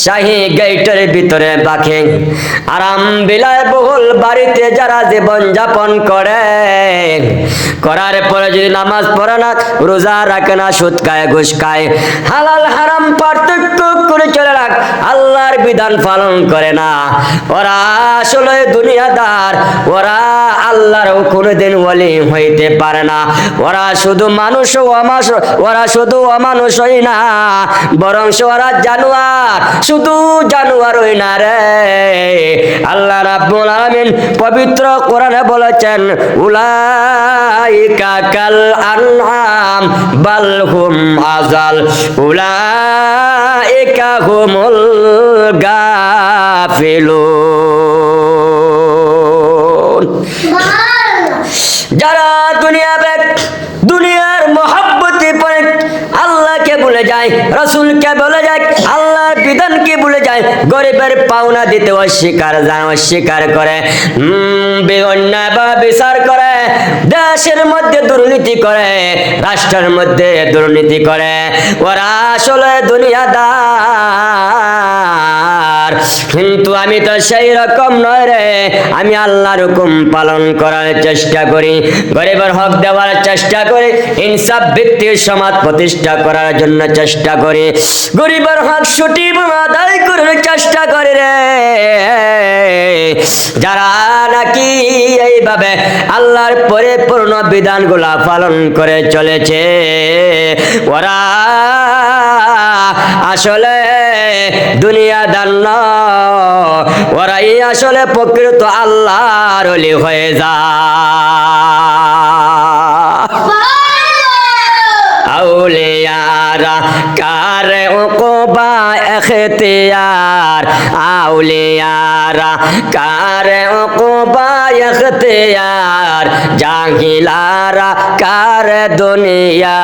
শাহী গেটের ভিতরে রাখে। আরাম বিলায় বহুল বাড়িতে যারা জীবন যাপন করে, করার পরে যদি নামাজ পড়ে না, রোজা রাখে না, সুদ খায়, ঘুষ খায়, হালাল হারাম পার্থক্য করে চলে রাখ, আল্লাহর বিধান পালন করে না, ওরা আসলে দুনিয়াদার, ওরা আল্লাহর কোনদিন ওয়ালি হইতে পারে না। ওরা শুধু মানুষ, ওরা শুধু অমানুষই না, বরং ওরা জানোয়ার, শুধু জানোয়ারই না রে। আল্লাহ রাব্বুল আলামিন পবিত্র কোরআনে বলেছেন, উলাইকা কাল আনআম বাল হুম আযাল, উলাইকা হুমুল গাফিলুন। যারা দুনিয়ার মহব্বতে পড়ে আল্লাহকে ভুলে যায়, রাসূলকে ভুলে যায়, আল্লাহর বিধানকে ভুলে যায়, গরিবের পাওনা দিতে অস্বীকার করে, অন্যায় বা বিচার করে, দেশের মধ্যে দুর্নীতি করে, রাষ্ট্রের মধ্যে দুর্নীতি করে, ওরা আসলে দুনিয়াদার। কিন্তু আমি তো সেই রকম নয় রে, আমি আল্লাহর হুকুম পালন করার চেষ্টা করি, গরিবের হক দেওয়ার চেষ্টা করি, ইনসাফ ভিত্তিক সমাজ প্রতিষ্ঠা করার জন্য চেষ্টা করি, গরিবের হক সঠিকভাবে আদায় করার চেষ্টা করি রে। যারা নাকি এইভাবে আল্লাহর পরিপূর্ণ বিধানগুলা পালন করে চলেছে, ওরা আসলে দুনিয়াদার নয়, ওরাই আসলে প্রকৃত আল্লাহর ওলি হয়ে যায়। আউলিয়ারা কার উকবা ইখতিয়ার, আউলিয়ারা কার উকবা ইখতিয়ার, জাহিলারা কার দুনিয়া